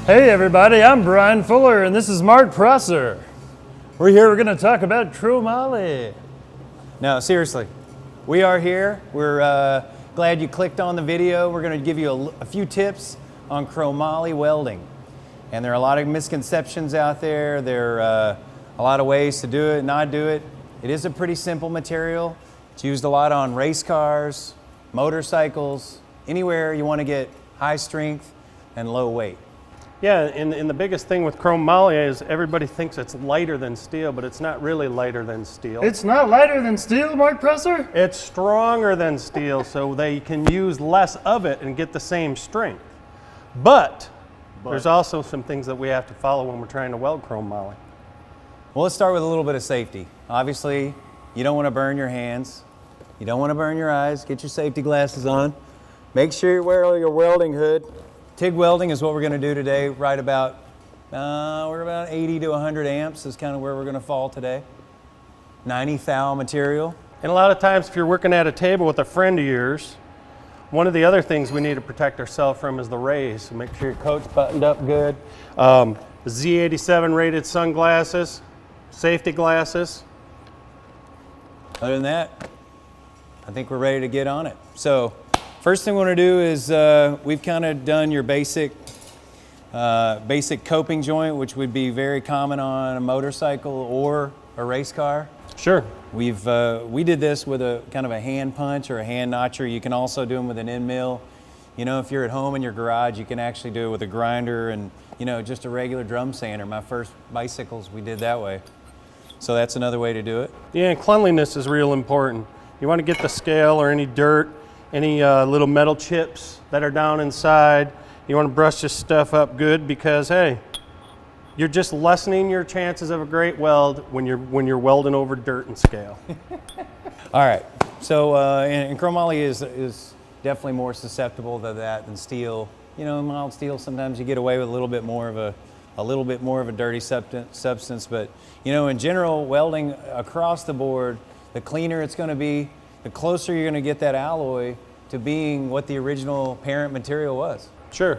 Hey everybody, I'm Brian Fuller and this is Mark Prosser. We're going to talk about Moly. No, seriously, we are here. We're glad you clicked on the video. We're going to give you a few tips on Moly welding. And there are a lot of misconceptions out there. There are a lot of ways to do it, not do it. It is a pretty simple material. It's used a lot on race cars, motorcycles, anywhere you want to get high strength and low weight. Yeah, and the biggest thing with Moly is everybody thinks it's lighter than steel, but it's not really lighter than steel. It's not lighter than steel, Mark Prosser? It's stronger than steel, so they can use less of it and get the same strength. But there's also some things that we have to follow when we're trying to weld Moly. Well, let's start with a little bit of safety. Obviously, you don't want to burn your hands. You don't want to burn your eyes. Get your safety glasses on. Make sure you wear your welding hood. TIG welding is what we're going to do today. Right about, we're about 80 to 100 amps is kind of where we're going to fall today. 90 thou material. And a lot of times if you're working at a table with a friend of yours, one of the other things we need to protect ourselves from is the rays. So make sure your coat's buttoned up good. Z87 rated sunglasses, safety glasses. Other than that, I think we're ready to get on it. So first thing we want to do is we've kind of done your basic coping joint, which would be very common on a motorcycle or a race car. Sure. We did this with a kind of a hand punch or a hand notcher. You can also do them with an end mill. You know, if you're at home in your garage, you can actually do it with a grinder and, you know, just a regular drum sander. My first bicycles, we did that way. So that's another way to do it. Yeah, and cleanliness is real important. You want to get the scale or any dirt, any little metal chips that are down inside. You want to brush this stuff up good because, hey, you're just lessening your chances of a great weld when you're welding over dirt and scale. All right, so and Moly is definitely more susceptible to that than steel. You know, mild steel, sometimes you get away with a little bit more of a dirty substance, but you know, in general, welding across the board, the cleaner it's going to be, the closer you're going to get that alloy to being what the original parent material was. Sure.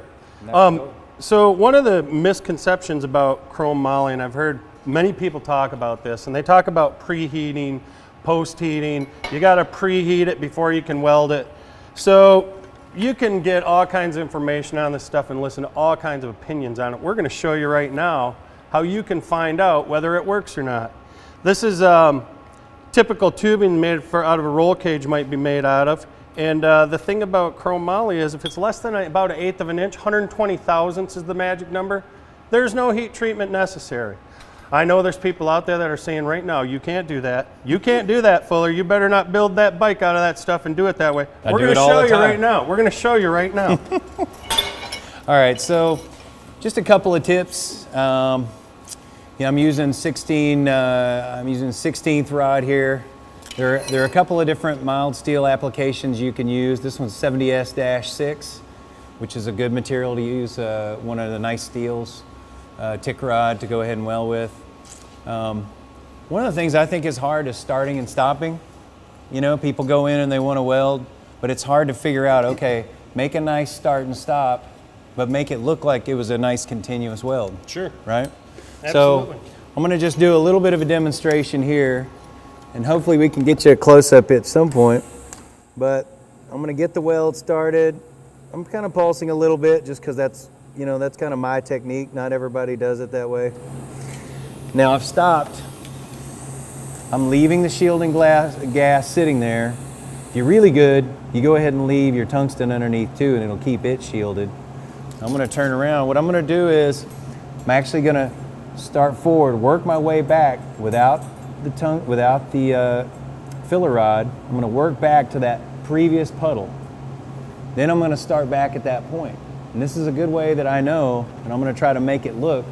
So one of the misconceptions about Moly, and I've heard many people talk about this, and they talk about preheating, post-heating. You got to preheat it before you can weld it. So you can get all kinds of information on this stuff and listen to all kinds of opinions on it. We're going to show you right now how you can find out whether it works or not. This is typical tubing made out of a roll cage might be made out of. And the thing about Moly is if it's less than about 1/8 of an inch, 120 thousandths is the magic number, there's no heat treatment necessary. I know there's people out there that are saying right now, you can't do that. You can't do that, Fuller. You better not build that bike out of that stuff and do it that way. We're going to show you right now. We're going to show you right now. All right, so just a couple of tips. Yeah, I'm using 16th rod here. There are a couple of different mild steel applications you can use. This one's 70S-6, which is a good material to use, one of the nice steels, tick rod to go ahead and weld with. One of the things I think is hard is starting and stopping. You know, people go in and they want to weld, but it's hard to figure out, okay, make a nice start and stop, but make it look like it was a nice continuous weld. Sure. Right? Absolutely. So I'm going to just do a little bit of a demonstration here, and hopefully we can get you a close-up at some point. But I'm going to get the weld started. I'm kind of pulsing a little bit just because that's, you know, that's kind of my technique. Not everybody does it that way. Now I've stopped. I'm leaving the shielding gas sitting there. If you're really good, you go ahead and leave your tungsten underneath too, and it'll keep it shielded. I'm going to turn around. What I'm going to do is I'm actually going to start forward, work my way back without the filler rod. I'm going to work back to that previous puddle. Then I'm going to start back at that point. And this is a good way that I know, and I'm going to try to make it look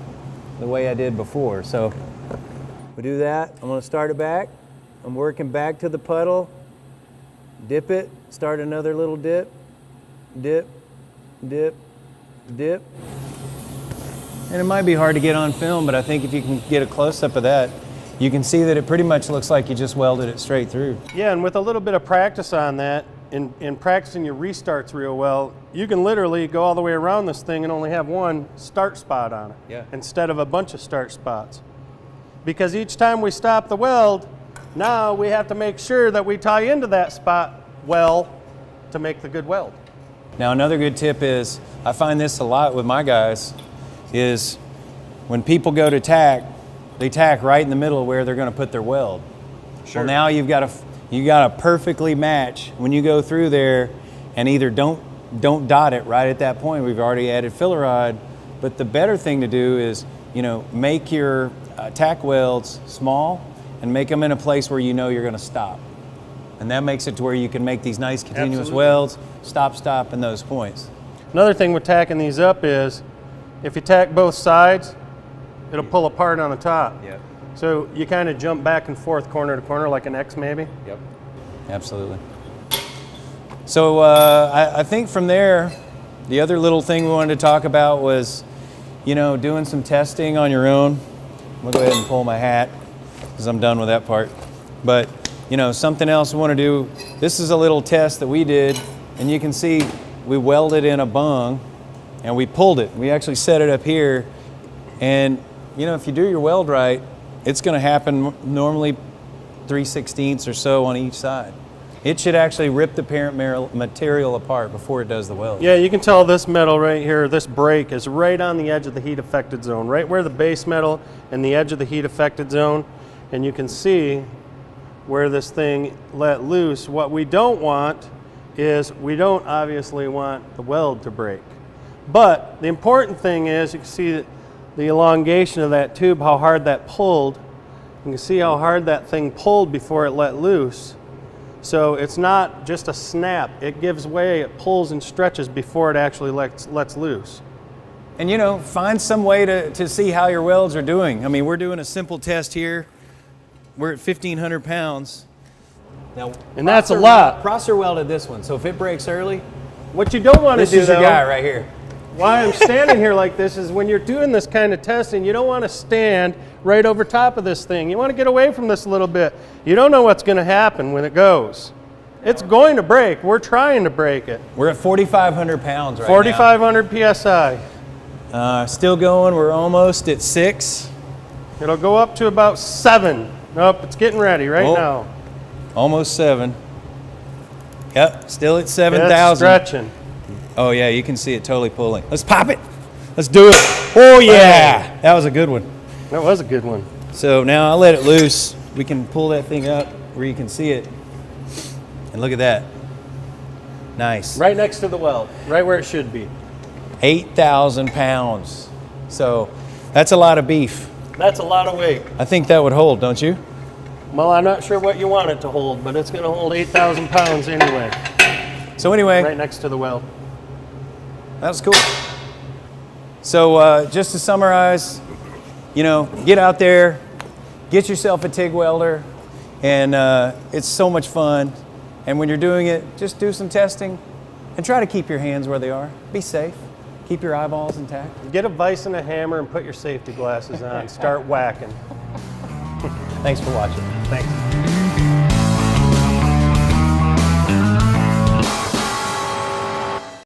the way I did before. So we do that. I'm going to start it back. I'm working back to the puddle, dip it, start another little dip, dip, dip, dip. And it might be hard to get on film, but I think if you can get a close-up of that, you can see that it pretty much looks like you just welded it straight through. Yeah, and with a little bit of practice on that, in practicing your restarts real well, you can literally go all the way around this thing and only have one start spot on it, Yeah. instead of a bunch of start spots. Because each time we stop the weld, now we have to make sure that we tie into that spot well to make the good weld. Now another good tip is, I find this a lot with my guys, is when people go to tack, they tack right in the middle of where they're going to put their weld. Sure. Well, now you got to perfectly match when you go through there, and either don't dot it right at that point. We've already added filler rod, but the better thing to do is, make your tack welds small and make them in a place where you know you're going to stop. And that makes it to where you can make these nice continuous Absolutely. welds, stop in those points. Another thing with tacking these up is, if you tack both sides, it'll pull apart on the top. Yep. So you kind of jump back and forth corner to corner like an X maybe. Yep. Absolutely. So I think from there, the other little thing we wanted to talk about was, doing some testing on your own. I'm gonna go ahead and pull my hat because I'm done with that part. But something else we want to do. This is a little test that we did, and you can see we welded in a bung, and we pulled it. We actually set it up here, and if you do your weld right, it's going to happen normally 3/16 or so on each side. It should actually rip the parent material apart before it does the weld. Yeah, you can tell this metal right here, this break is right on the edge of the heat affected zone, right where the base metal and the edge of the heat affected zone, and you can see where this thing let loose. What we don't want is, we don't obviously want the weld to break. But the important thing is, you can see that the elongation of that tube, how hard that pulled. You can see how hard that thing pulled before it let loose. So it's not just a snap, it gives way, it pulls and stretches before it actually lets loose. And find some way to see how your welds are doing. I mean, we're doing a simple test here. We're at 1,500 pounds. Now, And that's a lot. Prosser welded this one, so if it breaks early, What you don't want to this do, is your though, guy right here. why I'm standing here like this is, when you're doing this kind of testing, you don't want to stand right over top of this thing. You want to get away from this a little bit. You don't know what's going to happen when it goes. It's going to break. We're trying to break it. We're at 4,500 pounds right 4,500 PSI. now. Still going, we're almost at 6. It'll go up to about 7. Nope, it's getting ready right Oh. now. Almost 7. Yep, still at It's 7,000. stretching. Oh yeah, you can see it totally pulling. Let's pop it. Let's do it. Oh yeah, that was a good one. That was a good one. So now I'll let it loose. We can pull that thing up where you can see it. And look at that. Nice. Right next to the weld, right where it should be. 8,000 pounds. So that's a lot of beef. That's a lot of weight. I think that would hold, don't you? Well, I'm not sure what you want it to hold, but it's going to hold 8,000 pounds anyway. So anyway, Right next to the weld. that was cool. So just to summarize, get out there, get yourself a TIG welder, and it's so much fun. And when you're doing it, just do some testing and try to keep your hands where they are. Be safe. Keep your eyeballs intact. Get a vise and a hammer and put your safety glasses on. Start whacking. Thanks for watching. Thanks.